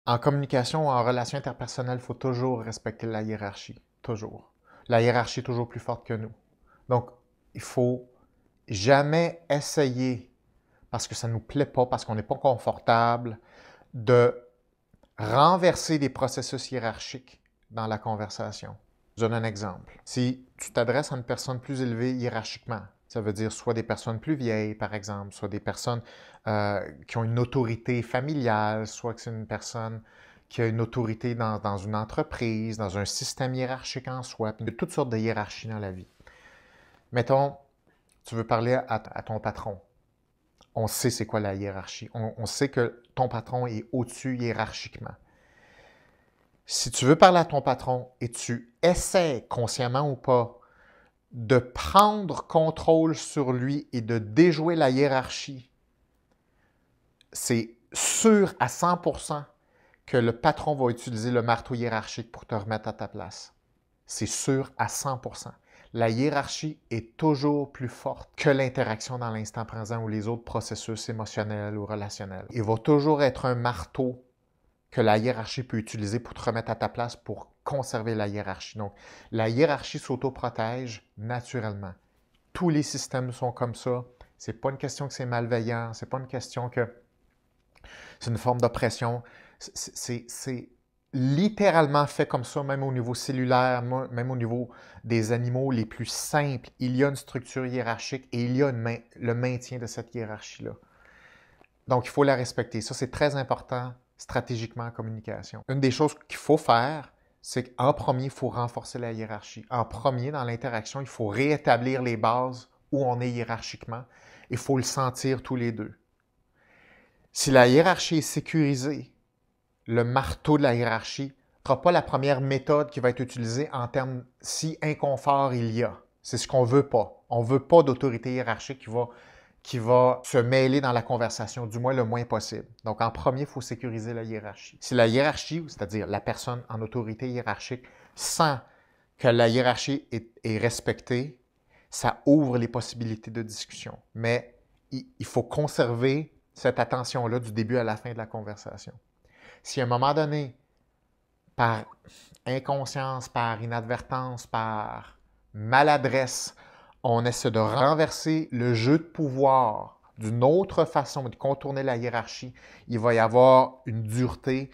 En communication ou en relation interpersonnelle, il faut toujours respecter la hiérarchie. Toujours. La hiérarchie est toujours plus forte que nous. Donc, il faut jamais essayer, parce que ça ne nous plaît pas, parce qu'on n'est pas confortable, de renverser des processus hiérarchiques dans la conversation. Je donne un exemple. Si tu t'adresses à une personne plus élevée hiérarchiquement, ça veut dire soit des personnes plus vieilles, par exemple, soit des personnes qui ont une autorité familiale, soit que c'est une personne qui a une autorité dans une entreprise, dans un système hiérarchique en soi. Puis il y a toutes sortes de hiérarchies dans la vie. Mettons, tu veux parler à ton patron. On sait c'est quoi la hiérarchie. On sait que ton patron est au-dessus hiérarchiquement. Si tu veux parler à ton patron et tu essaies, consciemment ou pas, de prendre contrôle sur lui et de déjouer la hiérarchie, c'est sûr à 100% que le patron va utiliser le marteau hiérarchique pour te remettre à ta place. C'est sûr à 100%. La hiérarchie est toujours plus forte que l'interaction dans l'instant présent ou les autres processus émotionnels ou relationnels. Il va toujours être un marteau que la hiérarchie peut utiliser pour te remettre à ta place pour conserver la hiérarchie. Donc, la hiérarchie s'auto-protège naturellement. Tous les systèmes sont comme ça. C'est pas une question que c'est malveillant, c'est pas une question que c'est une forme d'oppression. C'est littéralement fait comme ça, même au niveau cellulaire, même au niveau des animaux les plus simples. Il y a une structure hiérarchique et il y a le maintien de cette hiérarchie-là. Donc, il faut la respecter. Ça, c'est très important stratégiquement en communication. Une des choses qu'il faut faire, c'est qu'en premier, il faut renforcer la hiérarchie. En premier, dans l'interaction, il faut réétablir les bases où on est hiérarchiquement. Il faut le sentir tous les deux. Si la hiérarchie est sécurisée, le marteau de la hiérarchie ne sera pas la première méthode qui va être utilisée en termes si inconfort il y a. C'est ce qu'on ne veut pas. On ne veut pas d'autorité hiérarchique qui va se mêler dans la conversation, du moins le moins possible. Donc, en premier, il faut sécuriser la hiérarchie. Si la hiérarchie, c'est-à-dire la personne en autorité hiérarchique, sent que la hiérarchie est respectée, ça ouvre les possibilités de discussion. Mais il faut conserver cette attention-là du début à la fin de la conversation. Si à un moment donné, par inconscience, par inadvertance, par maladresse, on essaie de renverser le jeu de pouvoir d'une autre façon, de contourner la hiérarchie, il va y avoir une dureté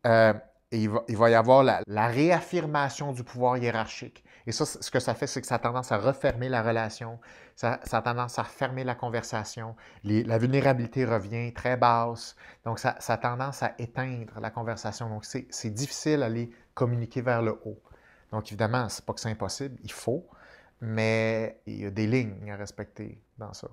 et il va y avoir la réaffirmation du pouvoir hiérarchique. Et ça, ce que ça fait, c'est que ça a tendance à refermer la relation, ça a tendance à fermer la conversation, la vulnérabilité revient très basse, donc ça a tendance à éteindre la conversation. Donc, c'est difficile d'aller communiquer vers le haut. Donc, évidemment, c'est pas que c'est impossible, il faut, mais il y a des lignes à respecter dans ça.